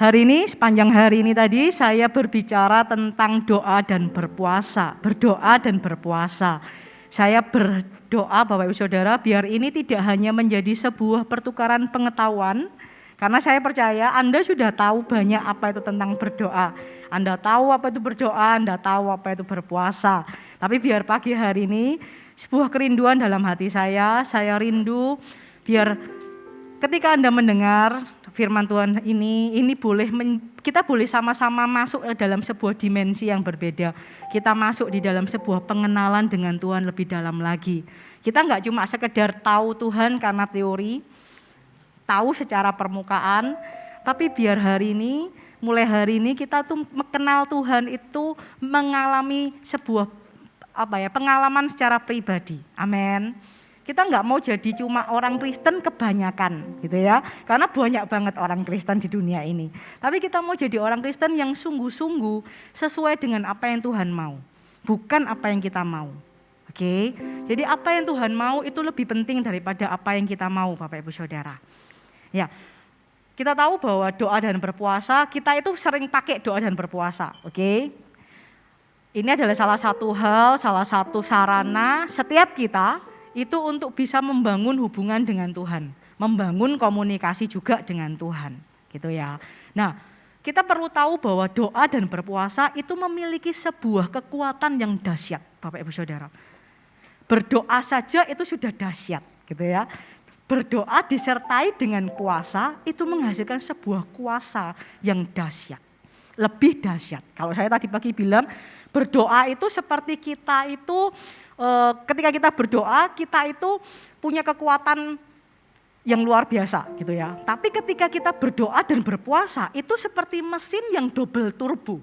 Hari ini, sepanjang hari ini tadi saya berbicara tentang doa dan berpuasa. Berdoa dan berpuasa. Saya berdoa Bapak Ibu Saudara biar ini tidak hanya menjadi sebuah pertukaran pengetahuan. Karena saya percaya Anda sudah tahu banyak apa itu tentang berdoa. Anda tahu apa itu berdoa, Anda tahu apa itu berpuasa. Tapi biar pagi hari ini sebuah kerinduan dalam hati saya rindu biar ketika Anda mendengar firman Tuhan ini kita boleh sama-sama masuk dalam sebuah dimensi yang berbeda. Kita masuk di dalam sebuah pengenalan dengan Tuhan lebih dalam lagi. Kita enggak cuma sekedar tahu Tuhan karena teori, tahu secara permukaan, tapi biar mulai hari ini kita tuh mengenal Tuhan itu mengalami sebuah pengalaman secara pribadi. Amin. Kita enggak mau jadi cuma orang Kristen kebanyakan gitu ya. Karena banyak banget orang Kristen di dunia ini. Tapi kita mau jadi orang Kristen yang sungguh-sungguh sesuai dengan apa yang Tuhan mau. Bukan apa yang kita mau. Oke. Jadi apa yang Tuhan mau itu lebih penting daripada apa yang kita mau Bapak Ibu Saudara. Ya. Kita tahu bahwa doa dan berpuasa, kita itu sering pakai doa dan berpuasa. Oke. Ini adalah salah satu sarana setiap kita itu untuk bisa membangun hubungan dengan Tuhan, membangun komunikasi juga dengan Tuhan, gitu ya. Nah, kita perlu tahu bahwa doa dan berpuasa itu memiliki sebuah kekuatan yang dahsyat, Bapak Ibu Saudara. Berdoa saja itu sudah dahsyat, gitu ya. Berdoa disertai dengan puasa itu menghasilkan sebuah kuasa yang dahsyat, lebih dahsyat. Kalau saya tadi pagi bilang berdoa itu seperti kita itu ketika kita berdoa, kita itu punya kekuatan yang luar biasa gitu ya. Tapi ketika kita berdoa dan berpuasa, itu seperti mesin yang double turbo.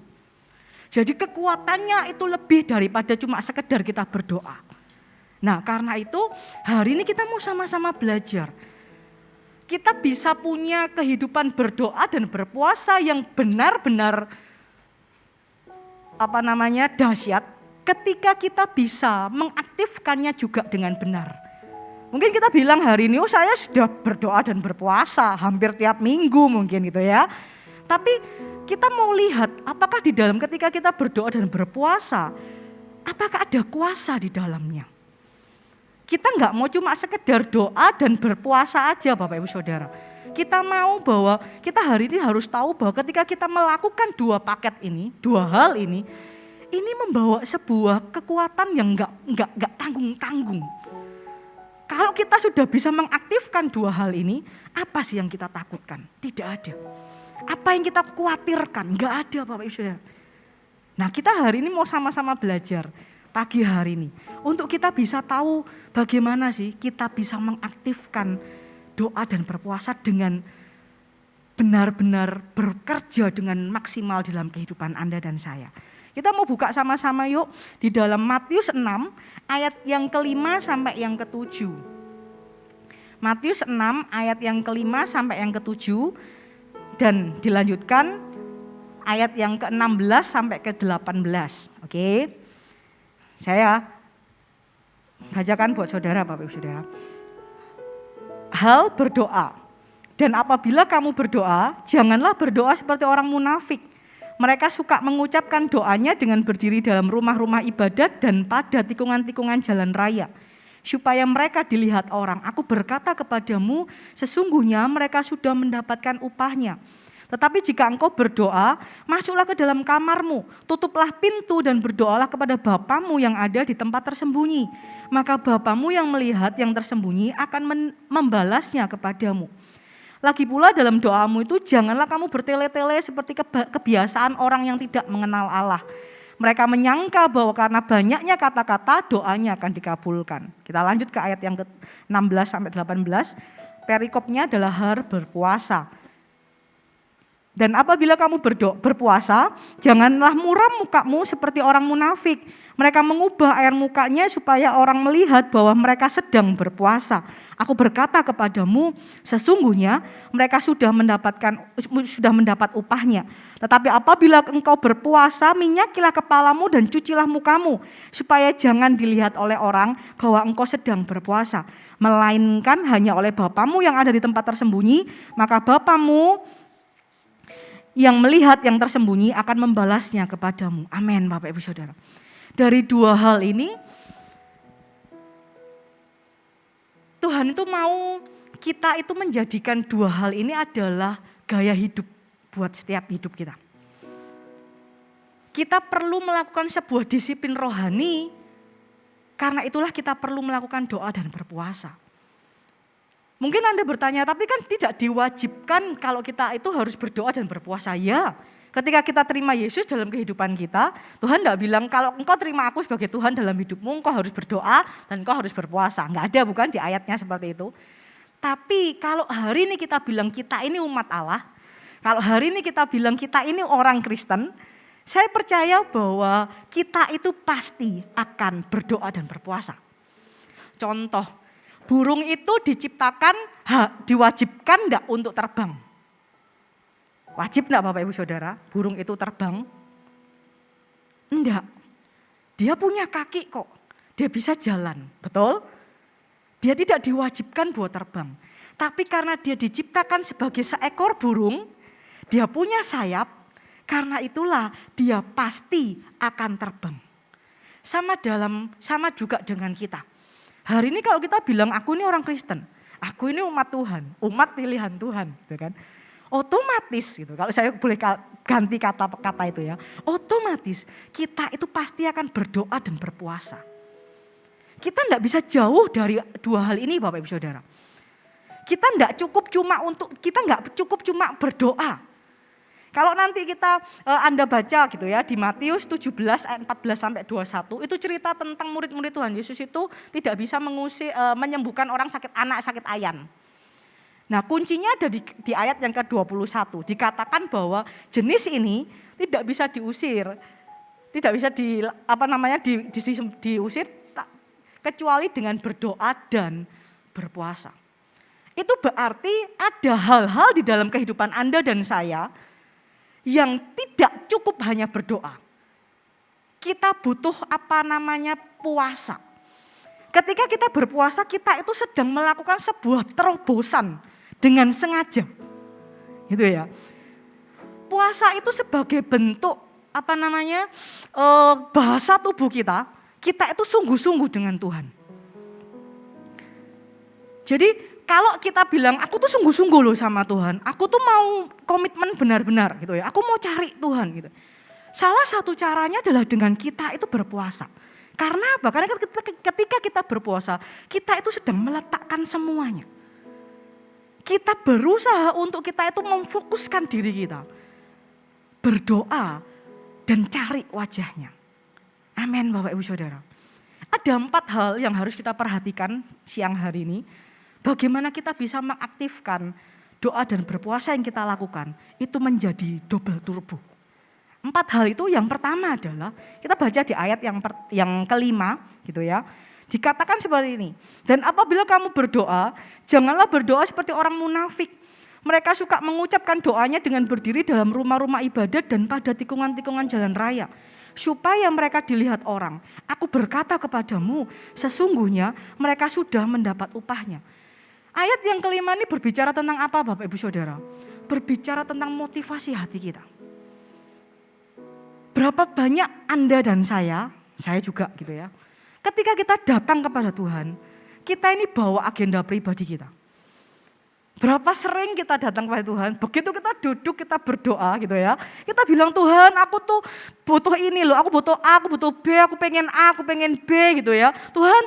Jadi kekuatannya itu lebih daripada cuma sekedar kita berdoa. Nah karena itu hari ini kita mau sama-sama belajar. Kita bisa punya kehidupan berdoa dan berpuasa yang benar-benar dahsyat. Ketika kita bisa mengaktifkannya juga dengan benar. Mungkin kita bilang hari ini, saya sudah berdoa dan berpuasa hampir tiap minggu mungkin gitu ya. Tapi kita mau lihat apakah di dalam ketika kita berdoa dan berpuasa, apakah ada kuasa di dalamnya. Kita enggak mau cuma sekedar doa dan berpuasa aja Bapak Ibu Saudara. Kita mau bahwa kita hari ini harus tahu bahwa ketika kita melakukan dua hal ini membawa sebuah kekuatan yang enggak tanggung-tanggung. Kalau kita sudah bisa mengaktifkan dua hal ini, apa sih yang kita takutkan? Tidak ada. Apa yang kita khawatirkan? Enggak ada Bapak Ibu Saudara. Nah kita hari ini mau sama-sama belajar pagi hari ini. Untuk kita bisa tahu bagaimana sih kita bisa mengaktifkan doa dan berpuasa dengan benar-benar bekerja dengan maksimal dalam kehidupan Anda dan saya. Kita mau buka sama-sama yuk di dalam Matius 6 ayat yang ke-5 sampai yang ke-7. Matius 6 ayat yang ke-5 sampai yang ke-7 dan dilanjutkan ayat yang ke-16 sampai ke-18. Oke. Saya bacakan buat saudara Bapak Ibu Saudara. Hal berdoa. Dan apabila kamu berdoa, janganlah berdoa seperti orang munafik. Mereka suka mengucapkan doanya dengan berdiri dalam rumah-rumah ibadat dan pada tikungan-tikungan jalan raya. Supaya mereka dilihat orang. Aku berkata kepadamu, sesungguhnya mereka sudah mendapatkan upahnya. Tetapi jika engkau berdoa, masuklah ke dalam kamarmu, tutuplah pintu dan berdoalah kepada Bapamu yang ada di tempat tersembunyi. Maka Bapamu yang melihat yang tersembunyi akan membalasnya kepadamu. Lagi pula dalam doamu itu janganlah kamu bertele-tele seperti kebiasaan orang yang tidak mengenal Allah. Mereka menyangka bahwa karena banyaknya kata-kata doanya akan dikabulkan. Kita lanjut ke ayat yang ke-16 sampai 18. Perikopnya adalah hal berpuasa. Dan apabila kamu berpuasa, janganlah muram mukamu seperti orang munafik. Mereka mengubah air mukanya supaya orang melihat bahwa mereka sedang berpuasa. Aku berkata kepadamu, sesungguhnya mereka sudah mendapat upahnya. Tetapi apabila engkau berpuasa, minyakilah kepalamu dan cucilah mukamu, supaya jangan dilihat oleh orang bahwa engkau sedang berpuasa, melainkan hanya oleh Bapamu yang ada di tempat tersembunyi. Maka Bapamu yang melihat yang tersembunyi akan membalasnya kepadamu. Amin Bapak Ibu Saudara. Dari dua hal ini, Tuhan itu mau kita itu menjadikan dua hal ini adalah gaya hidup buat setiap hidup kita. Kita perlu melakukan sebuah disiplin rohani, karena itulah kita perlu melakukan doa dan berpuasa. Mungkin Anda bertanya, tapi kan tidak diwajibkan kalau kita itu harus berdoa dan berpuasa. Ya, ketika kita terima Yesus dalam kehidupan kita, Tuhan tidak bilang kalau engkau terima aku sebagai Tuhan dalam hidupmu, engkau harus berdoa dan engkau harus berpuasa. Enggak ada, bukan di ayatnya seperti itu. Tapi kalau hari ini kita bilang kita ini umat Allah, kalau hari ini kita bilang kita ini orang Kristen, saya percaya bahwa kita itu pasti akan berdoa dan berpuasa. Contoh, burung itu diciptakan, diwajibkan enggak untuk terbang? Wajib enggak Bapak Ibu Saudara, burung itu terbang? Enggak. Dia punya kaki kok, dia bisa jalan, betul? Dia tidak diwajibkan buat terbang. Tapi karena dia diciptakan sebagai seekor burung, dia punya sayap, karena itulah dia pasti akan terbang. Sama juga dengan kita. Hari ini kalau kita bilang aku ini orang Kristen, aku ini umat Tuhan, umat pilihan Tuhan, gitu kan? Otomatis gitu. Kalau saya boleh ganti kata itu ya, otomatis kita itu pasti akan berdoa dan berpuasa. Kita enggak bisa jauh dari dua hal ini Bapak Ibu Saudara. Kita enggak cukup cuma berdoa. Kalau nanti Anda baca gitu ya di Matius 17 ayat 14 sampai 21 itu cerita tentang murid-murid Tuhan Yesus itu tidak bisa menyembuhkan orang sakit anak, sakit ayan. Nah, kuncinya ada di ayat yang ke-21. Dikatakan bahwa jenis ini tidak bisa diusir. Tidak bisa diusir kecuali dengan berdoa dan berpuasa. Itu berarti ada hal-hal di dalam kehidupan Anda dan saya yang tidak cukup hanya berdoa. Kita butuh puasa. Ketika kita berpuasa, kita itu sedang melakukan sebuah terobosan dengan sengaja. Gitu ya. Puasa itu sebagai bentuk bahasa tubuh kita itu sungguh-sungguh dengan Tuhan. Jadi kalau kita bilang, aku tuh sungguh-sungguh loh sama Tuhan, aku tuh mau komitmen benar-benar gitu ya, aku mau cari Tuhan gitu. Salah satu caranya adalah dengan kita itu berpuasa. Karena apa? Karena ketika kita berpuasa, kita itu sedang meletakkan semuanya. Kita berusaha untuk kita itu memfokuskan diri kita. Berdoa dan cari wajahnya. Amin Bapak Ibu Saudara. Ada 4 hal yang harus kita perhatikan siang hari ini. Bagaimana kita bisa mengaktifkan doa dan berpuasa yang kita lakukan itu menjadi double turbo. 4 hal itu yang pertama adalah kita baca di ayat yang kelima gitu ya. Dikatakan seperti ini. Dan apabila kamu berdoa, janganlah berdoa seperti orang munafik. Mereka suka mengucapkan doanya dengan berdiri dalam rumah-rumah ibadat dan pada tikungan-tikungan jalan raya. Supaya mereka dilihat orang. Aku berkata kepadamu, sesungguhnya mereka sudah mendapat upahnya. Ayat yang kelima ini berbicara tentang apa Bapak Ibu Saudara? Berbicara tentang motivasi hati kita. Berapa banyak Anda dan saya juga gitu ya. Ketika kita datang kepada Tuhan, kita ini bawa agenda pribadi kita. Berapa sering kita datang kepada Tuhan, begitu kita duduk, kita berdoa gitu ya. Kita bilang Tuhan aku tuh butuh ini loh, aku butuh A, aku butuh B, aku pengen A, aku pengen B gitu ya. Tuhan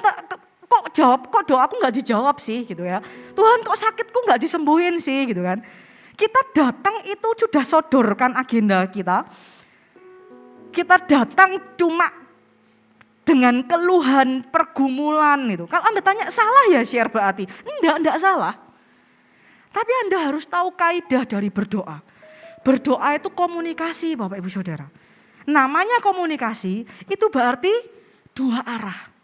kok doaku gak dijawab sih gitu ya. Tuhan kok sakitku gak disembuhin sih gitu kan. Kita datang itu sudah sodorkan agenda kita. Kita datang cuma dengan keluhan, pergumulan itu. Kalau Anda tanya salah ya share berarti? Enggak salah. Tapi Anda harus tahu kaidah dari berdoa. Berdoa itu komunikasi Bapak Ibu Saudara. Namanya komunikasi itu berarti 2 arah.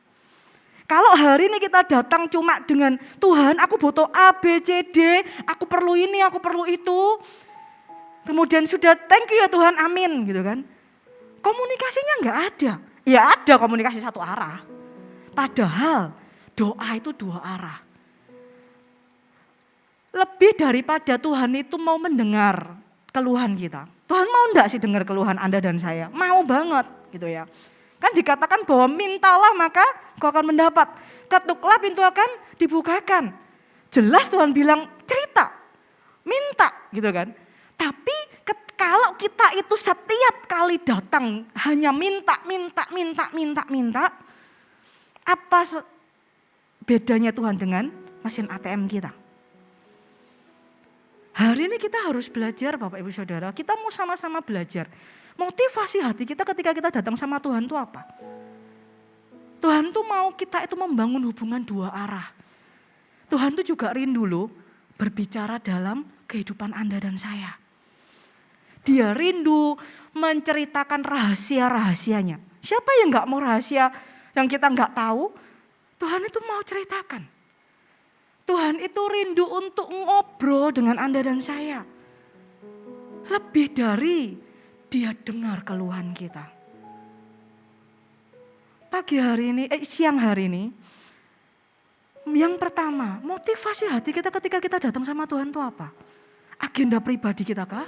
Kalau hari ini kita datang cuma dengan Tuhan aku butuh A, B, C, D, aku perlu ini, aku perlu itu. Kemudian sudah thank you ya Tuhan, amin gitu kan. Komunikasinya enggak ada. Ya ada komunikasi 1 arah. Padahal doa itu 2 arah. Lebih daripada Tuhan itu mau mendengar keluhan kita. Tuhan mau enggak sih dengar keluhan Anda dan saya? Mau banget gitu ya. Kan dikatakan bahwa mintalah maka kau akan mendapat. Ketuklah pintu akan dibukakan. Jelas Tuhan bilang cerita, minta gitu kan. Tapi kalau kita itu setiap kali datang hanya minta, apa bedanya Tuhan dengan mesin ATM kita? Hari ini kita harus belajar Bapak Ibu Saudara, kita mau sama-sama belajar. Motivasi hati kita ketika kita datang sama Tuhan itu apa? Tuhan tuh mau kita itu membangun hubungan dua arah. Tuhan tuh juga rindu loh berbicara dalam kehidupan Anda dan saya. Dia rindu menceritakan rahasia-rahasianya. Siapa yang gak mau rahasia yang kita gak tahu? Tuhan itu mau ceritakan. Tuhan itu rindu untuk ngobrol dengan Anda dan saya. Lebih dari dia dengar keluhan kita. Siang hari ini, yang pertama, motivasi hati kita ketika kita datang sama Tuhan itu apa? Agenda pribadi kita kah?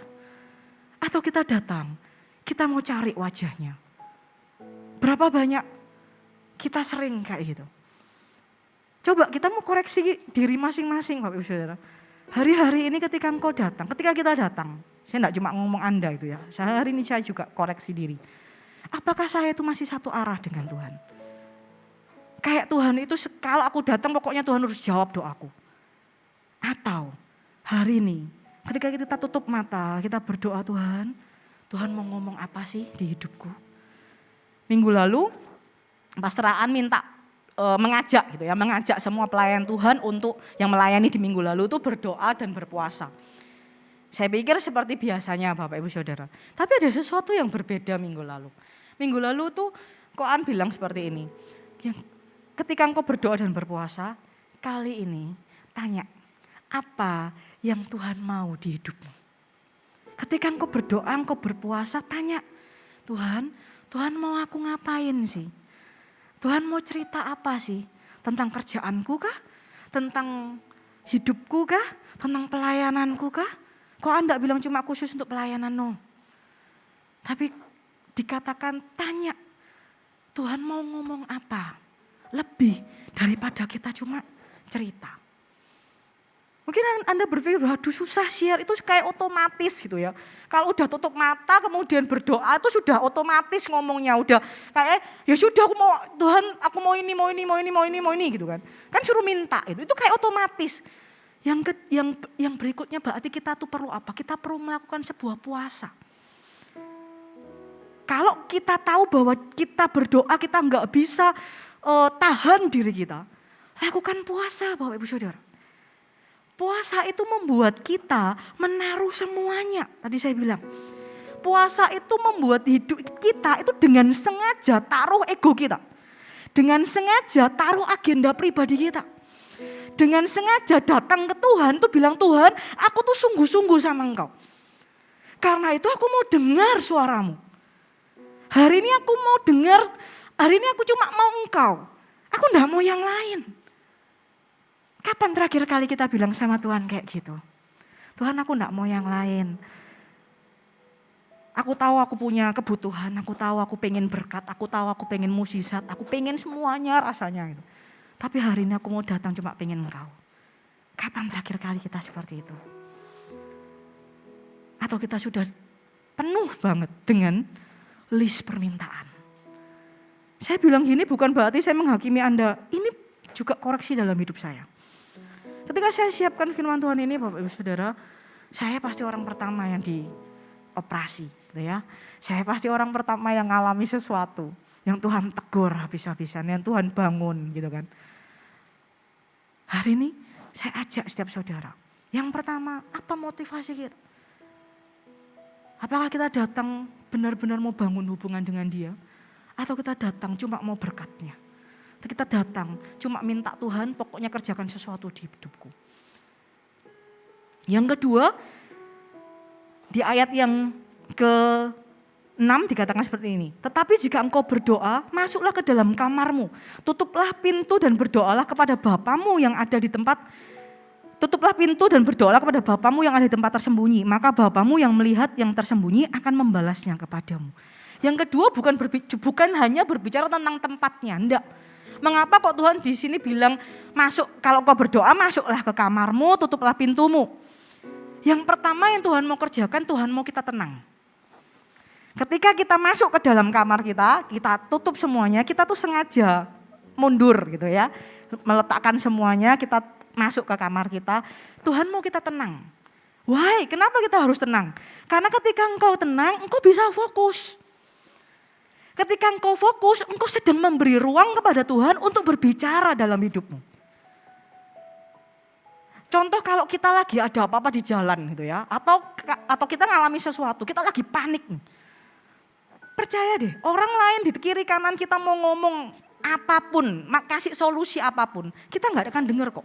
Atau kita datang, kita mau cari wajahnya? Berapa banyak kita sering kayak gitu? Coba kita mau koreksi diri masing-masing Bapak Ibu Saudara. Hari-hari ini ketika kita datang, saya enggak cuma ngomong Anda itu ya. Hari ini saya juga koreksi diri. Apakah saya itu masih satu arah dengan Tuhan? Kayak Tuhan itu kalau aku datang pokoknya Tuhan harus jawab doaku. Atau hari ini ketika kita tutup mata, kita berdoa Tuhan mau ngomong apa sih di hidupku? Minggu lalu Pastor Aan mengajak semua pelayan Tuhan untuk yang melayani di minggu lalu itu berdoa dan berpuasa. Saya pikir seperti biasanya Bapak Ibu Saudara. Tapi ada sesuatu yang berbeda minggu lalu. Minggu lalu tuh Koan bilang seperti ini. Ketika engkau berdoa dan berpuasa, kali ini tanya, apa yang Tuhan mau di hidupmu? Ketika engkau berdoa, engkau berpuasa, tanya, Tuhan mau aku ngapain sih? Tuhan mau cerita apa sih? Tentang kerjaanku kah? Tentang hidupku kah? Tentang pelayananku kah? Kok Anda bilang cuma khusus untuk pelayanan? No. Tapi dikatakan tanya, Tuhan mau ngomong apa? Lebih daripada kita cuma cerita. Mungkin Anda berpikir, aduh susah share, itu kayak otomatis gitu ya. Kalau udah tutup mata kemudian berdoa itu sudah otomatis ngomongnya. Udah kayak ya sudah aku mau ini gitu kan. Kan suruh minta itu kayak otomatis. Yang berikutnya berarti kita tuh perlu apa? Kita perlu melakukan sebuah puasa. Kalau kita tahu bahwa kita berdoa kita nggak bisa tahan diri kita, lakukan puasa Bapak Ibu Saudara. Puasa itu membuat kita menaruh semuanya. Tadi saya bilang, puasa itu membuat hidup kita itu dengan sengaja taruh ego kita. Dengan sengaja taruh agenda pribadi kita. Dengan sengaja datang ke Tuhan tuh bilang, Tuhan aku tuh sungguh-sungguh sama Engkau. Karena itu aku mau dengar suaramu. Hari ini aku mau dengar, hari ini aku cuma mau Engkau. Aku enggak mau yang lain. Kapan terakhir kali kita bilang sama Tuhan kayak gitu? Tuhan aku enggak mau yang lain. Aku tahu aku punya kebutuhan, aku tahu aku pengen berkat, aku tahu aku pengen mukjizat, aku pengen semuanya rasanya gitu. Tapi hari ini aku mau datang cuma pengen Engkau. Kapan terakhir kali kita seperti itu? Atau kita sudah penuh banget dengan list permintaan. Saya bilang gini bukan berarti saya menghakimi Anda. Ini juga koreksi dalam hidup saya. Ketika saya siapkan firman Tuhan ini Bapak Ibu Saudara, saya pasti orang pertama yang dioperasi gitu ya. Saya pasti orang pertama yang ngalami sesuatu. Yang Tuhan tegur habis-habisan, yang Tuhan bangun gitu kan. Hari ini saya ajak setiap saudara. Yang pertama, apa motivasi kita? Apakah kita datang benar-benar mau bangun hubungan dengan Dia? Atau kita datang cuma mau berkatnya? Kita datang cuma minta Tuhan pokoknya kerjakan sesuatu di hidupku. Yang kedua, di ayat yang ke-6 dikatakan seperti ini. Tetapi jika engkau berdoa, masuklah ke dalam kamarmu. Tutuplah pintu dan berdoalah kepada Bapamu yang ada di tempat Tutuplah pintu dan berdoalah kepada Bapamu yang ada di tempat tersembunyi. Maka Bapamu yang melihat yang tersembunyi akan membalasnya kepadamu. Yang kedua bukan hanya berbicara tentang tempatnya, enggak. Mengapa kok Tuhan di sini bilang masuk, kalau kau berdoa masuklah ke kamarmu, tutuplah pintumu. Yang pertama yang Tuhan mau kerjakan, Tuhan mau kita tenang. Ketika kita masuk ke dalam kamar kita tutup semuanya, kita tuh sengaja mundur gitu ya. Meletakkan semuanya, kita masuk ke kamar kita, Tuhan mau kita tenang. Why? Kenapa kita harus tenang? Karena ketika engkau tenang, engkau bisa fokus. Ketika engkau fokus, engkau sedang memberi ruang kepada Tuhan untuk berbicara dalam hidupmu. Contoh kalau kita lagi ada apa-apa di jalan gitu ya, atau kita ngalami sesuatu, kita lagi panik. Percaya deh, orang lain di kiri kanan kita mau ngomong apapun, kasih solusi apapun, kita nggak akan dengar kok.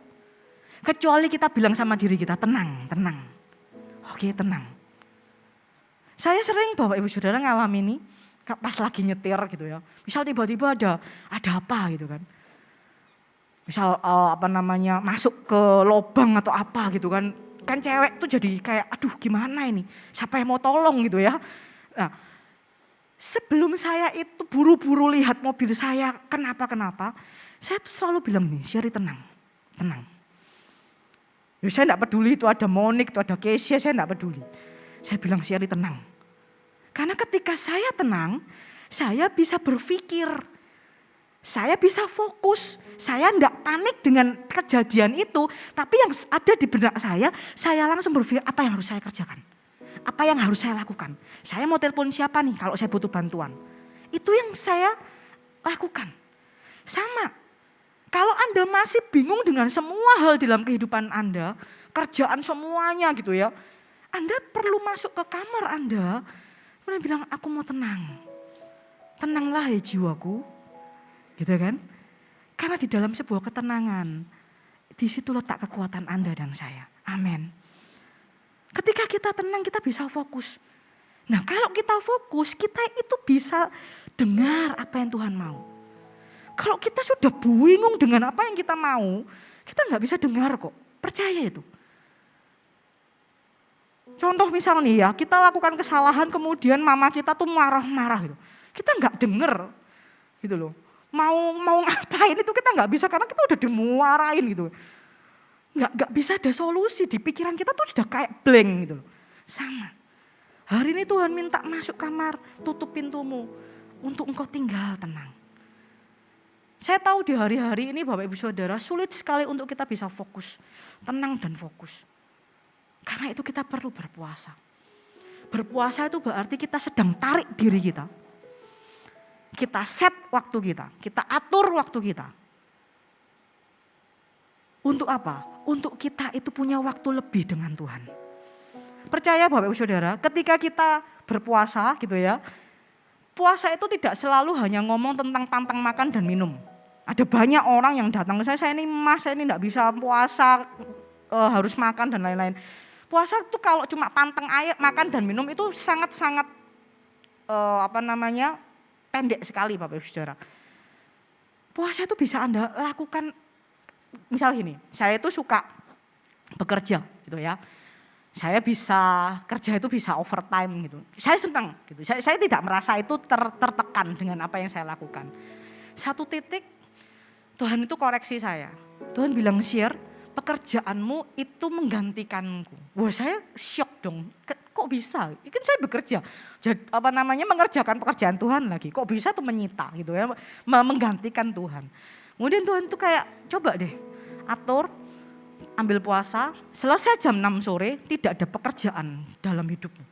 Kecuali kita bilang sama diri kita, tenang, tenang. Oke, tenang. Saya sering Bapak Ibu Saudara ngalamin ini, pas lagi nyetir gitu ya. Misal tiba-tiba ada apa gitu kan. Misal masuk ke lubang atau apa gitu kan. Kan cewek tuh jadi kayak aduh gimana ini. Siapa yang mau tolong gitu ya. Nah, sebelum saya itu buru-buru lihat mobil saya kenapa. Saya tuh selalu bilang nih, Sherry tenang. Ya, saya enggak peduli itu ada Monik, itu ada Kesia, saya enggak peduli. Saya bilang Sherry tenang. Karena ketika saya tenang, saya bisa berpikir, saya bisa fokus, saya enggak panik dengan kejadian itu, tapi yang ada di benak saya langsung berpikir apa yang harus saya kerjakan, apa yang harus saya lakukan. Saya mau telepon siapa nih kalau saya butuh bantuan. Itu yang saya lakukan. Sama, kalau Anda masih bingung dengan semua hal dalam kehidupan Anda, kerjaan semuanya gitu ya, Anda perlu masuk ke kamar Anda, kemudian bilang, aku mau tenang. Tenanglah ya jiwaku. Gitu kan. Karena di dalam sebuah ketenangan, di situ letak kekuatan Anda dan saya. Amin. Ketika kita tenang, kita bisa fokus. Nah kalau kita fokus, kita itu bisa dengar apa yang Tuhan mau. Kalau kita sudah bingung dengan apa yang kita mau, kita gak bisa dengar kok. Percaya itu. Contoh misal nih ya, kita lakukan kesalahan kemudian mama kita tuh marah-marah gitu. Kita nggak denger gitu loh. Mau ngapain itu kita nggak bisa karena kita udah dimarahin gitu. Nggak bisa ada solusi, di pikiran kita tuh sudah kayak blank gitu loh. Sama. Hari ini Tuhan minta masuk kamar, tutup pintumu untuk engkau tinggal tenang. Saya tahu di hari-hari ini Bapak Ibu Saudara sulit sekali untuk kita bisa fokus, tenang dan fokus. Karena itu kita perlu berpuasa. Berpuasa itu berarti kita sedang tarik diri kita. Kita set waktu kita atur waktu kita. Untuk apa? Untuk kita itu punya waktu lebih dengan Tuhan. Percaya Bapak Ibu Saudara, ketika kita berpuasa gitu ya, puasa itu tidak selalu hanya ngomong tentang pantang makan dan minum. Ada banyak orang yang datang ke saya ini mas, saya ini enggak bisa puasa, harus makan dan lain-lain. Puasa itu kalau cuma panteng air, makan dan minum itu sangat-sangat pendek sekali Bapak Ibu Saudara. Puasa itu bisa Anda lakukan, misal gini, saya itu suka bekerja gitu ya. Saya bisa kerja itu bisa overtime gitu. Saya senang gitu. Saya tidak merasa itu tertekan dengan apa yang saya lakukan. Satu titik Tuhan itu koreksi saya. Tuhan bilang, "Share, pekerjaanmu itu menggantikanku." Wah, saya syok dong. Kok bisa? Kan saya bekerja. Mengerjakan pekerjaan Tuhan lagi. Kok bisa tuh menyita gitu ya, menggantikan Tuhan. Kemudian Tuhan tuh kayak coba deh atur, ambil puasa, selesai jam 6 sore tidak ada pekerjaan dalam hidupmu.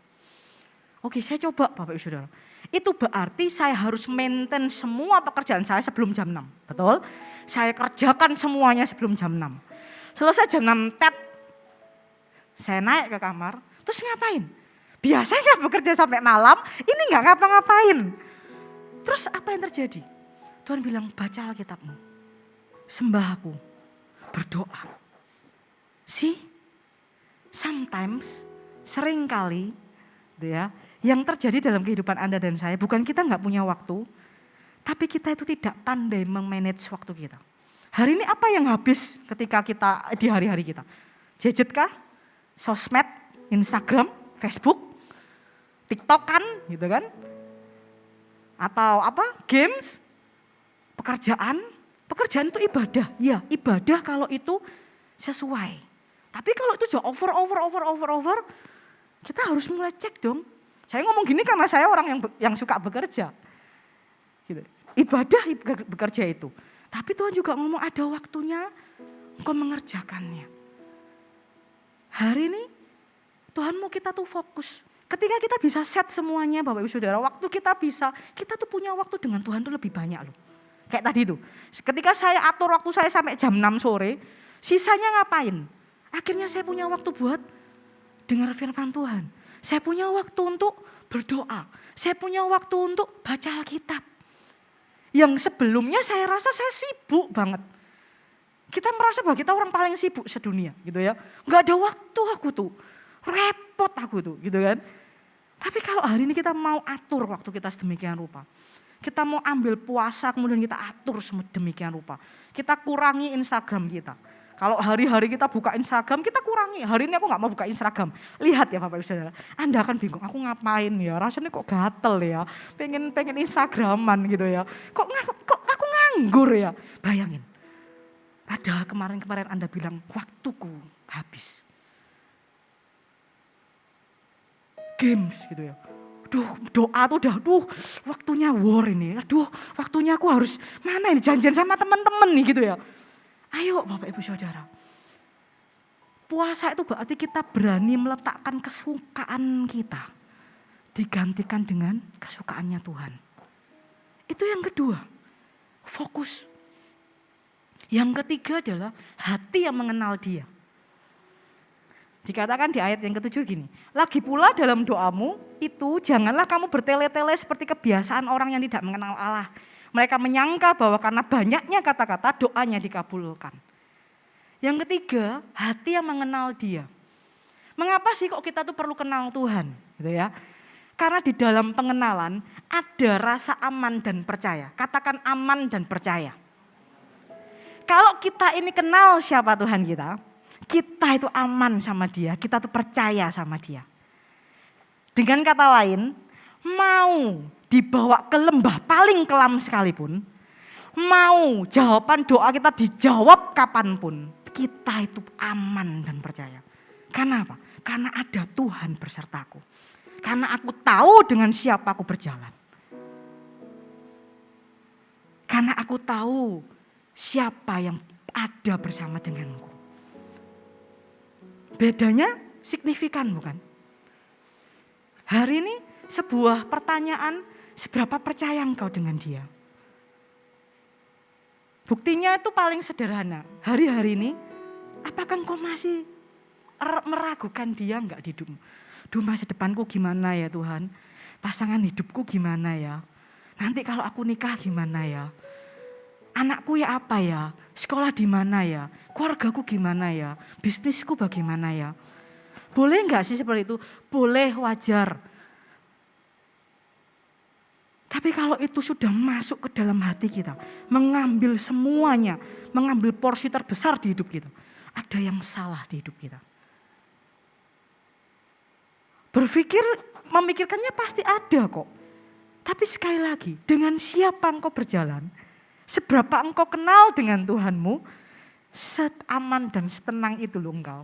Oke, saya coba Bapak Ibu Saudara. Itu berarti saya harus maintain semua pekerjaan saya sebelum jam 6. Betul? Saya kerjakan semuanya sebelum jam 6. Selesai jam 6 saya naik ke kamar, terus ngapain? Biasanya bekerja sampai malam, ini gak ngapa-ngapain. Terus apa yang terjadi? Tuhan bilang, baca Alkitabmu, sembah aku, berdoa. See, sometimes, seringkali, gitu ya, yang terjadi dalam kehidupan Anda dan saya, bukan kita gak punya waktu, tapi kita itu tidak pandai memanage waktu kita. Hari ini apa yang habis ketika kita di hari-hari kita? Gadget kah? Sosmed, Instagram, Facebook, TikTok kan, gitu kan? Atau apa? Games, pekerjaan. Pekerjaan itu ibadah. Ya, ibadah kalau itu sesuai. Tapi kalau itu juga over, kita harus mulai cek dong. Saya ngomong gini karena saya orang yang suka bekerja. Gitu. Ibadah bekerja itu. Tapi Tuhan juga ngomong ada waktunya engkau mengerjakannya. Hari ini Tuhan mau kita tuh fokus. Ketika kita bisa set semuanya Bapak Ibu Saudara, waktu kita tuh punya waktu dengan Tuhan tuh lebih banyak loh. Kayak tadi tuh, ketika saya atur waktu saya sampai jam 6 sore, sisanya ngapain? Akhirnya saya punya waktu buat dengar firman Tuhan. Saya punya waktu untuk berdoa. Saya punya waktu untuk baca Alkitab. Yang sebelumnya saya rasa saya sibuk banget. Kita merasa bahwa kita orang paling sibuk sedunia gitu ya. Gak ada waktu aku tuh. Repot aku tuh gitu kan. Tapi kalau hari ini kita mau atur waktu kita sedemikian rupa. Kita mau ambil puasa kemudian kita atur sedemikian rupa. Kita kurangi Instagram kita. Kalau hari-hari kita buka Instagram kita kurangi. Hari ini aku gak mau buka Instagram. Lihat ya Bapak Ibu Saudara. Anda akan bingung aku ngapain ya. Rasanya kok gatel ya. Pengen Instagraman gitu ya. Kok aku nganggur ya. Bayangin. Padahal kemarin-kemarin Anda bilang waktuku habis. Games gitu ya. Doa tuh udah, waktunya war ini. Waktunya aku harus, mana ini janjian sama teman-teman nih gitu ya. Ayo Bapak Ibu Saudara. Puasa itu berarti kita berani meletakkan kesukaan kita. Digantikan dengan kesukaannya Tuhan. Itu yang kedua, fokus. Yang ketiga adalah hati yang mengenal Dia. Dikatakan di ayat yang ke-7 gini, lagi pula dalam doamu itu janganlah kamu bertele-tele seperti kebiasaan orang yang tidak mengenal Allah. Mereka menyangka bahwa karena banyaknya kata-kata doanya dikabulkan. Yang ketiga, hati yang mengenal Dia. Mengapa sih kok kita tuh perlu kenal Tuhan? Gitu ya. Karena di dalam pengenalan ada rasa aman dan percaya. Katakan aman dan percaya. Kalau kita ini kenal siapa Tuhan kita itu aman sama Dia, kita tuh percaya sama Dia. Dengan kata lain, mau dibawa ke lembah paling kelam sekalipun, mau jawaban doa kita dijawab kapanpun, kita itu aman dan percaya. Karena apa? Karena ada Tuhan bersertaku. Karena aku tahu dengan siapa aku berjalan. Karena aku tahu siapa yang ada bersama denganku. Bedanya signifikan bukan? Hari ini sebuah pertanyaan, seberapa percaya engkau dengan Dia? Buktinya itu paling sederhana. Hari-hari ini, apakah engkau masih meragukan Dia enggak di hidupmu? Duh, masa depanku gimana ya Tuhan? Pasangan hidupku gimana ya? Nanti kalau aku nikah gimana ya? Anakku ya apa ya? Sekolah di mana ya? Keluargaku gimana ya? Bisnisku bagaimana ya? Boleh enggak sih seperti itu? Boleh, wajar. Tapi kalau itu sudah masuk ke dalam hati kita, mengambil semuanya, mengambil porsi terbesar di hidup kita, ada yang salah di hidup kita. Memikirkannya pasti ada kok. Tapi sekali lagi, dengan siapa engkau berjalan, seberapa engkau kenal dengan Tuhanmu, seaman dan setenang itu loh engkau.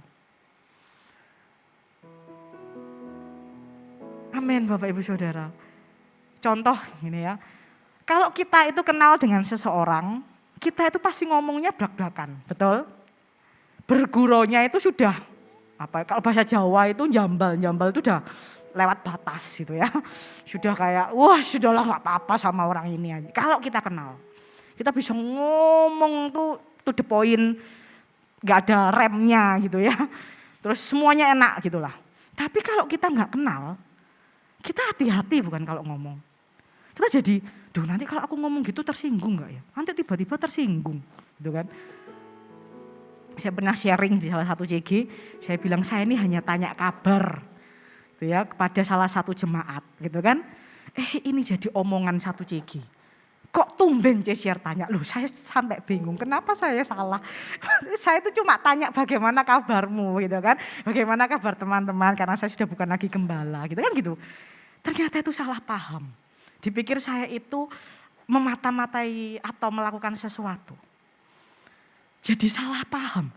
Amin Bapak Ibu Saudara. Contoh gini ya, kalau kita itu kenal dengan seseorang, kita itu pasti ngomongnya blak-blakan, betul? Bergurunya itu sudah, kalau bahasa Jawa itu jambal itu udah lewat batas gitu ya. Sudah kayak, wah sudahlah gak apa-apa sama orang ini aja. Kalau kita kenal, kita bisa ngomong tuh to the point, gak ada remnya gitu ya. Terus semuanya enak gitulah. Tapi kalau kita gak kenal, kita hati-hati bukan kalau ngomong. Kita jadi, nanti kalau aku ngomong gitu tersinggung gak ya? Nanti tiba-tiba tersinggung gitu kan. Saya pernah sharing di salah satu CG, saya bilang saya ini hanya tanya kabar gitu ya, kepada salah satu jemaat gitu kan. Ini jadi omongan satu CG. Kok tumben Cesiar tanya? Loh saya sampai bingung, kenapa saya salah? Saya itu cuma tanya bagaimana kabarmu gitu kan. Bagaimana kabar teman-teman, karena saya sudah bukan lagi gembala gitu kan gitu. Ternyata itu salah paham. Dipikir saya itu memata-matai atau melakukan sesuatu. Jadi salah paham.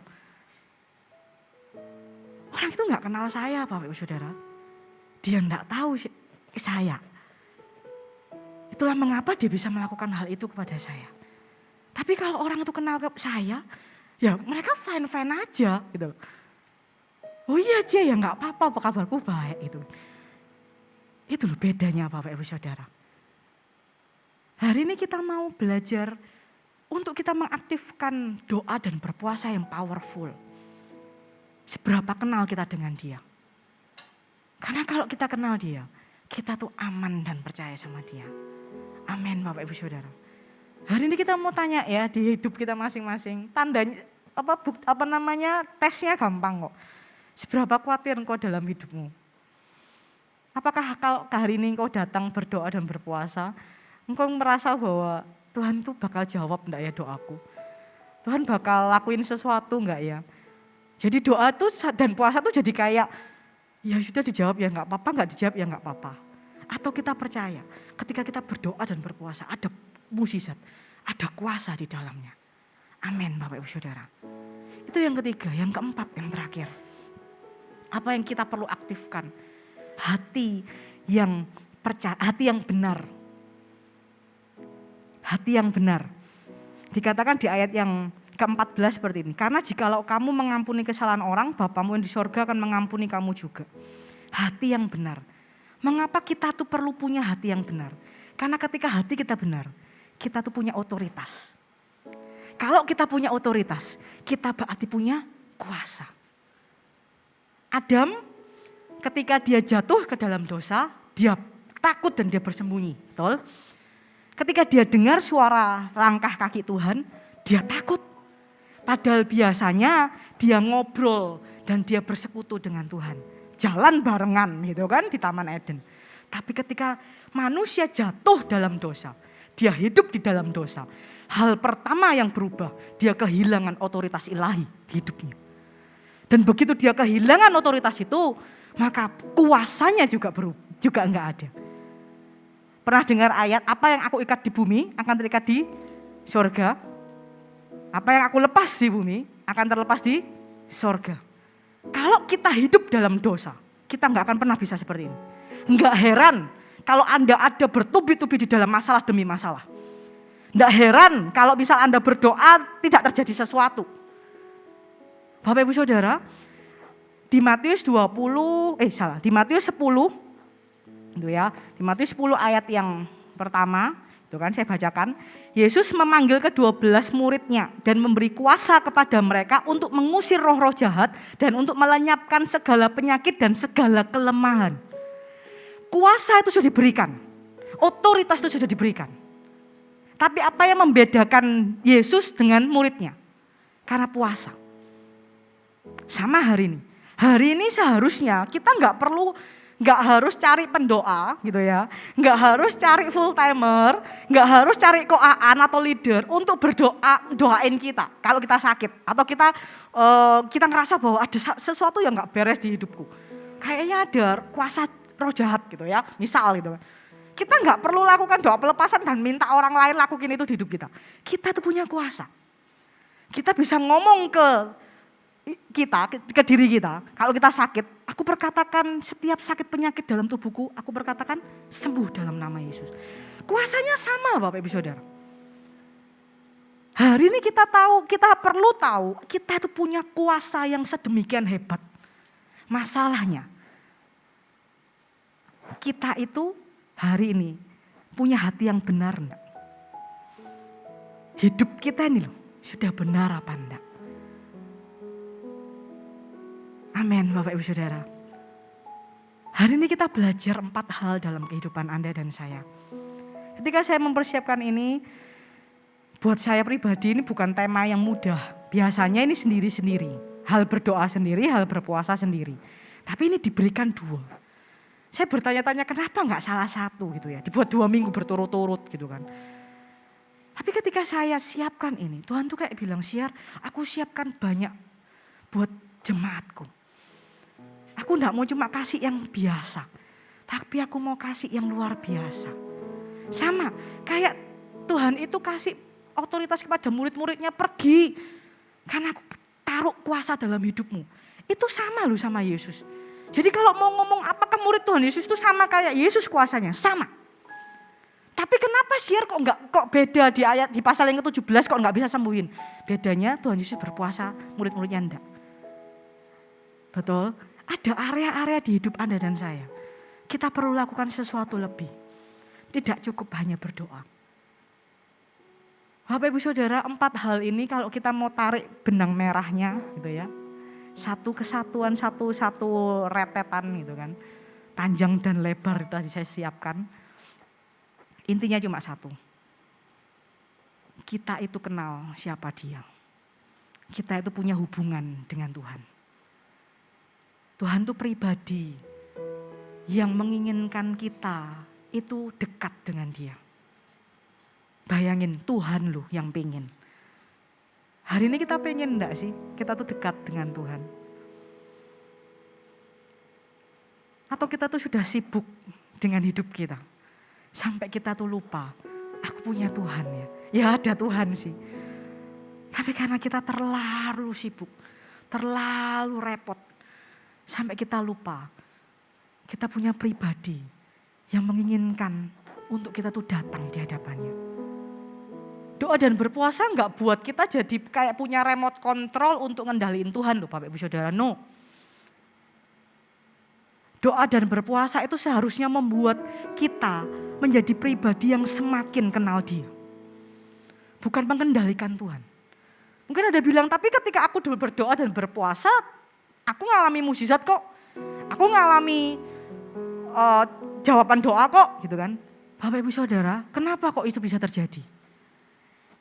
Orang itu gak kenal saya Bapak Ibu Saudara. Dia gak tahu saya. Itulah mengapa dia bisa melakukan hal itu kepada saya. Tapi kalau orang itu kenal ke saya, ya mereka fine-fine aja gitu. Oh iya aja ya gak apa-apa, kabarku baik gitu. Itu loh bedanya Bapak Ibu Saudara. Hari ini kita mau belajar untuk kita mengaktifkan doa dan berpuasa yang powerful. Seberapa kenal kita dengan dia. Karena kalau kita kenal dia, kita tuh aman dan percaya sama dia. Amin Bapak Ibu Saudara. Hari ini kita mau tanya ya di hidup kita masing-masing. Tandanya tesnya gampang kok. Seberapa khawatir engkau dalam hidupmu? Apakah kalau hari ini engkau datang berdoa dan berpuasa, engkau merasa bahwa Tuhan tuh bakal jawab enggak ya doaku? Tuhan bakal lakuin sesuatu enggak ya? Jadi doa tuh dan puasa tuh jadi kayak ya sudah dijawab ya enggak apa-apa, enggak dijawab ya enggak apa-apa. Atau kita percaya ketika kita berdoa dan berpuasa ada mukjizat, ada kuasa di dalamnya. Amin Bapak Ibu Saudara. Itu yang ketiga, yang keempat, yang terakhir. Apa yang kita perlu aktifkan? Hati yang percaya, hati yang benar. Hati yang benar. Dikatakan di ayat yang ke-14 seperti ini. Karena jikalau kamu mengampuni kesalahan orang, Bapamu yang di sorga akan mengampuni kamu juga. Hati yang benar. Mengapa kita tuh perlu punya hati yang benar? Karena ketika hati kita benar, kita tuh punya otoritas. Kalau kita punya otoritas, kita berarti punya kuasa. Adam ketika dia jatuh ke dalam dosa, dia takut dan dia bersembunyi. Betul? Ketika dia dengar suara langkah kaki Tuhan, dia takut. Padahal biasanya dia ngobrol dan dia bersekutu dengan Tuhan. Jalan barengan gitu kan di Taman Eden. Tapi ketika manusia jatuh dalam dosa, dia hidup di dalam dosa. Hal pertama yang berubah, dia kehilangan otoritas ilahi di hidupnya. Dan begitu dia kehilangan otoritas itu, maka kuasanya juga enggak ada. Pernah dengar ayat, apa yang aku ikat di bumi akan terikat di sorga. Apa yang aku lepas di bumi akan terlepas di sorga. Kalau kita hidup dalam dosa, kita enggak akan pernah bisa seperti ini. Enggak heran kalau Anda ada bertubi-tubi di dalam masalah demi masalah. Enggak heran kalau misal Anda berdoa tidak terjadi sesuatu. Bapak Ibu Saudara, di Matius 10 itu ya. Di Matius 10 ayat yang pertama, itu kan saya bacakan. Yesus memanggil ke-12 muridnya dan memberi kuasa kepada mereka untuk mengusir roh-roh jahat dan untuk melenyapkan segala penyakit dan segala kelemahan. Kuasa itu sudah diberikan, otoritas itu sudah diberikan. Tapi apa yang membedakan Yesus dengan muridnya? Karena puasa. Sama hari ini. Hari ini seharusnya kita nggak harus cari pendoa gitu ya, nggak harus cari full timer, nggak harus cari koaan atau leader untuk doain kita kalau kita sakit atau kita ngerasa bahwa ada sesuatu yang nggak beres di hidupku, kayaknya ada kuasa roh jahat gitu ya, misal gitu. Kita nggak perlu lakukan doa pelepasan dan minta orang lain lakukan itu di hidup kita. Kita tuh punya kuasa. Kita bisa ngomong ke diri kita, kalau kita sakit, aku perkatakan setiap sakit penyakit dalam tubuhku, aku perkatakan sembuh dalam nama Yesus. Kuasanya sama Bapak Ibu Saudara. Hari ini kita perlu tahu, kita itu punya kuasa yang sedemikian hebat. Masalahnya, kita itu hari ini punya hati yang benar enggak? Hidup kita ini loh, sudah benar apa enggak? Amin Bapak Ibu Saudara. Hari ini kita belajar 4 hal dalam kehidupan Anda dan saya. Ketika saya mempersiapkan ini, buat saya pribadi ini bukan tema yang mudah. Biasanya ini sendiri-sendiri. Hal berdoa sendiri, hal berpuasa sendiri. Tapi ini diberikan 2. Saya bertanya-tanya kenapa enggak salah satu gitu ya. Dibuat 2 minggu berturut-turut gitu kan. Tapi ketika saya siapkan ini, Tuhan tuh kayak bilang, Siar, aku siapkan banyak buat jemaatku. Aku enggak mau cuma kasih yang biasa, tapi aku mau kasih yang luar biasa. Sama, kayak Tuhan itu kasih otoritas kepada murid-muridnya, pergi. Karena aku taruh kuasa dalam hidupmu. Itu sama loh sama Yesus. Jadi kalau mau ngomong apakah murid Tuhan Yesus itu sama kayak Yesus kuasanya? Sama. Tapi kenapa Siar kok beda di ayat di pasal yang ke-17 kok enggak bisa sembuhin? Bedanya Tuhan Yesus berpuasa, murid-muridnya enggak. Betul? Ada area-area di hidup Anda dan saya. Kita perlu lakukan sesuatu lebih. Tidak cukup hanya berdoa. Bapak Ibu Saudara, 4 hal ini kalau kita mau tarik benang merahnya gitu ya. Satu kesatuan, satu retetan gitu kan. Panjang dan lebar itu tadi saya siapkan. Intinya cuma satu. Kita itu kenal siapa Dia. Kita itu punya hubungan dengan Tuhan. Tuhan itu pribadi yang menginginkan kita itu dekat dengan Dia. Bayangin Tuhan loh yang pengen. Hari ini kita pengen enggak sih kita tuh dekat dengan Tuhan? Atau kita tuh sudah sibuk dengan hidup kita? Sampai kita tuh lupa, aku punya Tuhan ya. Ya ada Tuhan sih. Tapi karena kita terlalu sibuk, terlalu repot. Sampai kita lupa, kita punya pribadi yang menginginkan untuk kita tuh datang di hadapannya. Doa dan berpuasa enggak buat kita jadi kayak punya remote control untuk ngendaliin Tuhan loh Bapak Ibu Saudara. No. Doa dan berpuasa itu seharusnya membuat kita menjadi pribadi yang semakin kenal Dia. Bukan mengendalikan Tuhan. Mungkin ada bilang, tapi ketika aku dulu berdoa dan berpuasa, aku ngalami mukjizat kok. Aku ngalami jawaban doa kok gitu kan. Bapak Ibu Saudara, kenapa kok itu bisa terjadi?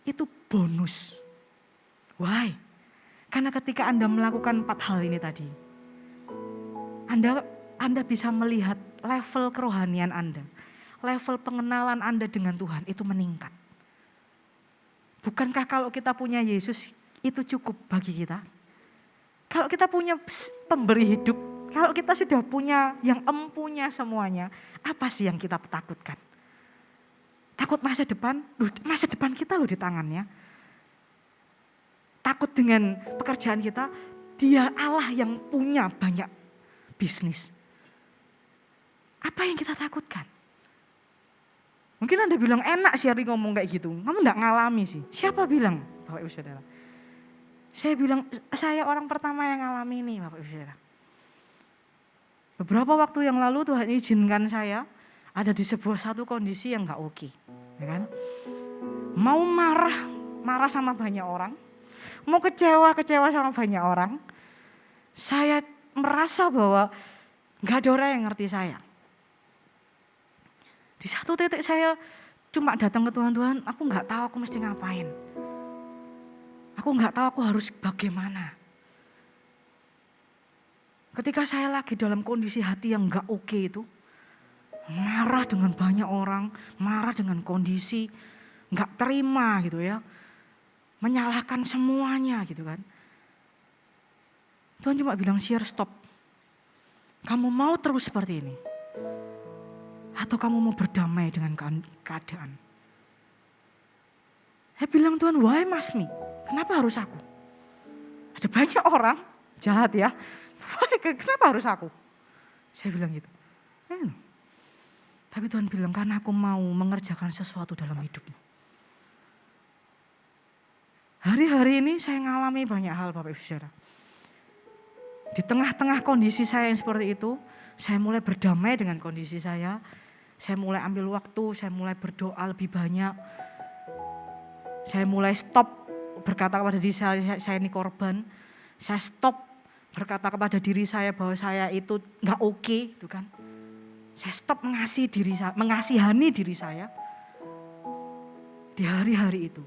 Itu bonus. Why? Karena ketika Anda melakukan 4 hal ini tadi, Anda bisa melihat level kerohanian Anda, level pengenalan Anda dengan Tuhan itu meningkat. Bukankah kalau kita punya Yesus itu cukup bagi kita? Kalau kita punya pemberi hidup, kalau kita sudah punya yang empunya semuanya, apa sih yang kita takutkan? Takut masa depan? Masa depan kita loh di tangannya. Takut dengan pekerjaan kita? Dia Allah yang punya banyak bisnis. Apa yang kita takutkan? Mungkin Anda bilang enak sih Ari ngomong kayak gitu. Kamu enggak ngalami sih. Siapa bilang Bapak Ibu Saudara? Saya bilang saya orang pertama yang ngalami ini Bapak Ibu Saudara. Beberapa waktu yang lalu Tuhan izinkan saya ada di sebuah satu kondisi yang enggak oke. Ya kan? Mau marah sama banyak orang. Mau kecewa sama banyak orang. Saya merasa bahwa enggak ada orang yang ngerti saya. Di satu titik saya cuma datang ke Tuhan, aku enggak tahu aku mesti ngapain. Aku enggak tahu aku harus bagaimana. Ketika saya lagi dalam kondisi hati yang enggak oke itu, marah dengan banyak orang, marah dengan kondisi, enggak terima gitu ya. Menyalahkan semuanya gitu kan. Tuhan cuma bilang, "Siar, stop. Kamu mau terus seperti ini? Atau kamu mau berdamai dengan keadaan?" Saya bilang, "Tuhan, why must me? Kenapa harus aku? Ada banyak orang jahat ya. Kenapa harus aku?" Saya bilang gitu. Tapi Tuhan bilang, karena aku mau mengerjakan sesuatu dalam hidupmu. Hari-hari ini saya ngalami banyak hal Bapak Ibu Saudara. Di tengah-tengah kondisi saya yang seperti itu, saya mulai berdamai dengan kondisi saya. Saya mulai ambil waktu, saya mulai berdoa lebih banyak. Saya mulai stop berkata kepada diri saya ini korban. Saya stop berkata kepada diri saya bahwa saya itu gak oke, gitu kan. Saya stop mengasihani diri saya. Di hari-hari itu,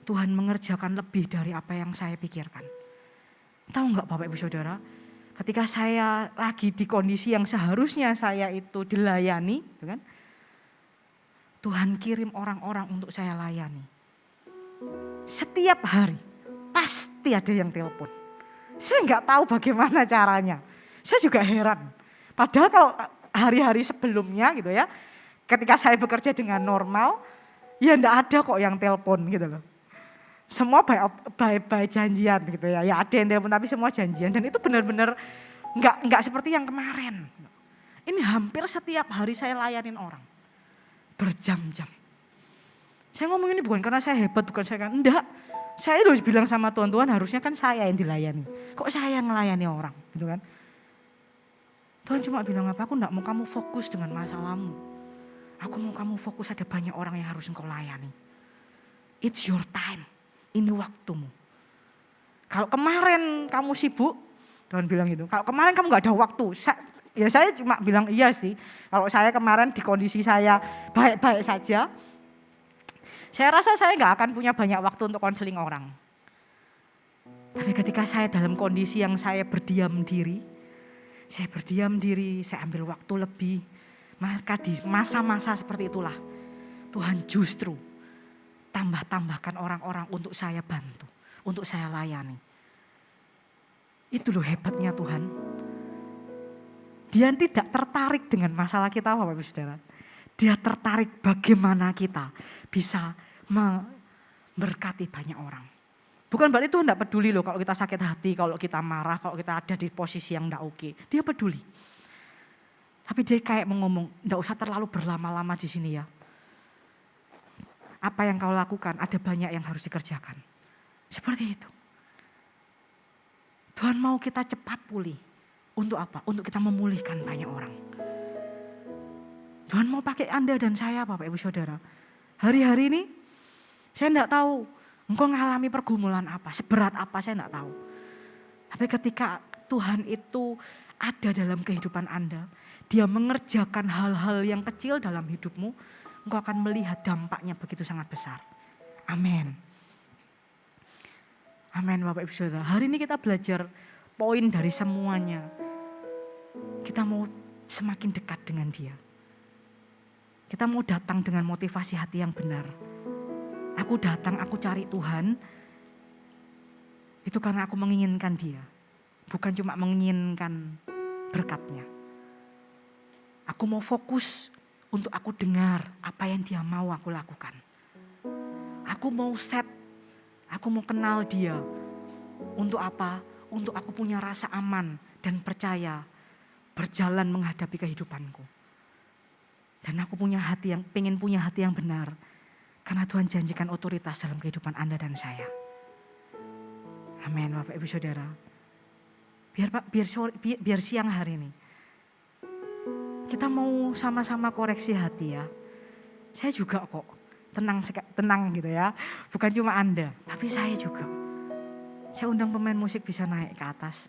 Tuhan mengerjakan lebih dari apa yang saya pikirkan. Tahu gak Bapak Ibu Saudara, ketika saya lagi di kondisi yang seharusnya saya itu dilayani, gitu kan. Tuhan kirim orang-orang untuk saya layani. Setiap hari pasti ada yang telepon. Saya nggak tahu bagaimana caranya. Saya juga heran. Padahal kalau hari-hari sebelumnya gitu ya, ketika saya bekerja dengan normal, ya enggak ada kok yang telepon gitu loh. Semua by janjian gitu ya. Ya ada yang telepon tapi semua janjian. Dan itu benar-benar enggak seperti yang kemarin. Ini hampir setiap hari saya layanin orang. Berjam-jam. Saya ngomong ini bukan karena saya hebat, bukan saya kan. Enggak. Saya harus bilang sama Tuhan harusnya kan saya yang dilayani. Kok saya yang melayani orang gitu kan. Tuhan cuma bilang apa, aku enggak mau kamu fokus dengan masalahmu. Aku mau kamu fokus ada banyak orang yang harus engkau layani. It's your time. Ini waktumu. Kalau kemarin kamu sibuk, Tuhan bilang gitu. Kalau kemarin kamu gak ada waktu. Saya cuma bilang iya sih. Kalau saya kemarin di kondisi saya baik-baik saja. Saya rasa saya gak akan punya banyak waktu untuk konseling orang. Tapi ketika saya dalam kondisi yang saya berdiam diri. Saya ambil waktu lebih. Maka di masa-masa seperti itulah Tuhan justru tambahkan orang-orang untuk saya bantu, untuk saya layani. Itu loh hebatnya Tuhan. Dia tidak tertarik dengan masalah kita Bapak Ibu Saudara. Dia tertarik bagaimana kita bisa memberkati banyak orang. Bukan berarti Tuhan tidak peduli loh kalau kita sakit hati, kalau kita marah, kalau kita ada di posisi yang tidak oke. Dia peduli. Tapi dia kayak ngomong, enggak usah terlalu berlama-lama di sini ya. Apa yang kau lakukan, ada banyak yang harus dikerjakan. Seperti itu. Tuhan mau kita cepat pulih. Untuk apa? Untuk kita memulihkan banyak orang. Tuhan mau pakai Anda dan saya Bapak Ibu Saudara. Hari-hari ini, saya enggak tahu engkau ngalami pergumulan apa, seberat apa saya enggak tahu. Tapi ketika Tuhan itu ada dalam kehidupan Anda, Dia mengerjakan hal-hal yang kecil dalam hidupmu, engkau akan melihat dampaknya begitu sangat besar. Amin. Amin Bapak Ibu Saudara. Hari ini kita belajar poin dari semuanya. Kita mau semakin dekat dengan Dia. Kita mau datang dengan motivasi hati yang benar. Aku datang, aku cari Tuhan. Itu karena aku menginginkan Dia. Bukan cuma menginginkan berkat-Nya. Aku mau fokus untuk aku dengar apa yang Dia mau aku lakukan. Aku mau aku mau kenal Dia. Untuk apa? Untuk aku punya rasa aman dan percaya berjalan menghadapi kehidupanku. Dan aku pengen punya hati yang benar. Karena Tuhan janjikan otoritas dalam kehidupan Anda dan saya. Amin Bapak Ibu Saudara. Biar siang hari ini. Kita mau sama-sama koreksi hati ya. Saya juga kok tenang gitu ya. Bukan cuma Anda, tapi saya juga. Saya undang pemain musik bisa naik ke atas.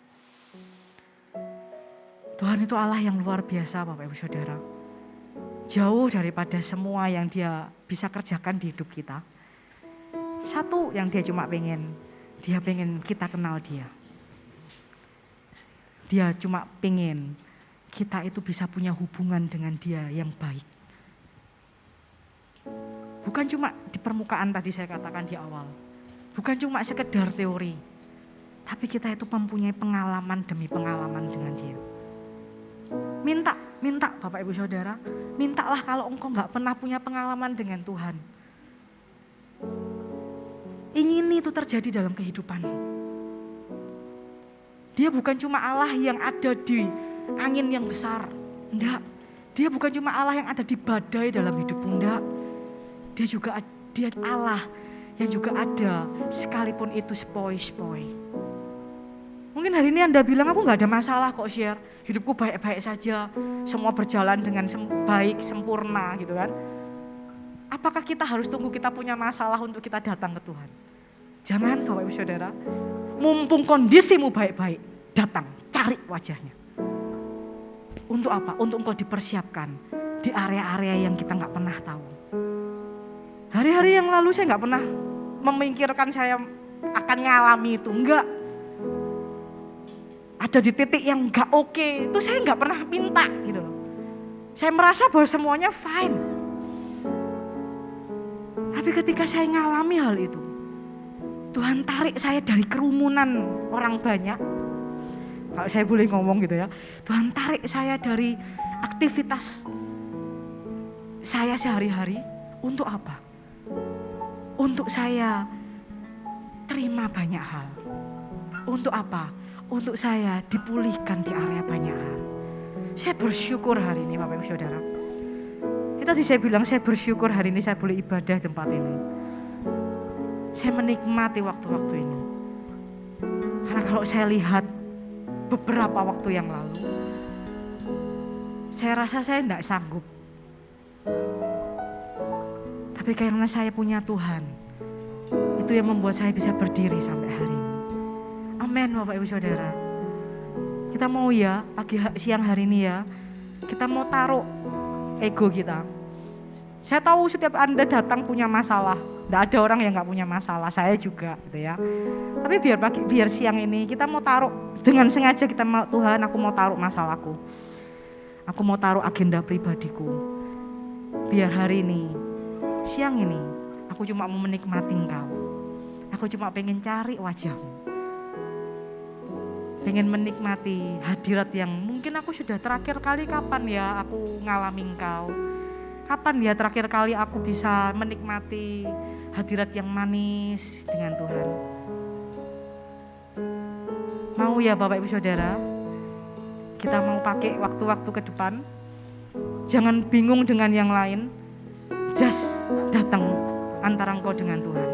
Tuhan itu Allah yang luar biasa Bapak Ibu Saudara. Jauh daripada semua yang Dia bisa kerjakan di hidup kita. Satu yang Dia cuma pengen kita kenal Dia. Dia cuma pengen kita itu bisa punya hubungan dengan Dia yang baik. Bukan cuma di permukaan tadi saya katakan di awal. Bukan cuma sekedar teori. Tapi kita itu mempunyai pengalaman demi pengalaman dengan Dia. Minta Bapak Ibu Saudara. Mintalah kalau engkau gak pernah punya pengalaman dengan Tuhan. Ingin itu terjadi dalam kehidupanmu. Dia bukan cuma Allah yang ada di angin yang besar. Enggak. Dia bukan cuma Allah yang ada di badai dalam hidupmu. Enggak. Dia Allah yang juga ada sekalipun itu sepoi-sepoi. Mungkin hari ini Anda bilang aku gak ada masalah kok share. Hidupku baik-baik saja. Semua berjalan dengan baik, sempurna gitu kan. Apakah kita harus tunggu kita punya masalah untuk kita datang ke Tuhan? Jangan Bapak Ibu Saudara. Mumpung kondisimu baik-baik, datang, cari wajahnya. Untuk apa? Untuk engkau dipersiapkan di area-area yang kita gak pernah tahu. Hari-hari yang lalu saya gak pernah memikirkan saya akan ngalami itu. Enggak. Ada di titik yang gak oke, itu saya gak pernah minta gitu loh. Saya merasa bahwa semuanya fine. Tapi ketika saya ngalami hal itu, Tuhan tarik saya dari kerumunan orang banyak. Kalau saya boleh ngomong gitu ya. Tuhan tarik saya dari aktivitas saya sehari-hari. Untuk apa? Untuk saya terima banyak hal. Untuk apa? Untuk saya dipulihkan di area banyak hal. Saya bersyukur hari ini Bapak Ibu Saudara. Tadi saya bilang saya bersyukur hari ini saya boleh ibadah di tempat ini. Saya menikmati waktu-waktu ini. Karena kalau saya lihat beberapa waktu yang lalu, saya rasa saya tidak sanggup. Tapi karena saya punya Tuhan, itu yang membuat saya bisa berdiri sampai hari ini. Amin Bapak Ibu Saudara. Kita mau ya siang hari ini ya, kita mau taruh ego kita. Saya tahu setiap Anda datang punya masalah. Tidak ada orang yang gak punya masalah, saya juga gitu ya. Tapi biar siang ini kita mau taruh, dengan sengaja kita mau, Tuhan aku mau taruh masalahku. Aku mau taruh agenda pribadiku. Biar hari ini, siang ini, aku cuma mau menikmati Engkau. Aku cuma pengen cari wajah-Mu. Pengen menikmati hadirat yang mungkin aku sudah terakhir kali kapan ya aku ngalami Engkau. Kapan ya terakhir kali aku bisa menikmati hadirat yang manis dengan Tuhan. Mau ya Bapak Ibu Saudara, kita mau pakai waktu-waktu ke depan. Jangan bingung dengan yang lain, just datang antara engkau dengan Tuhan.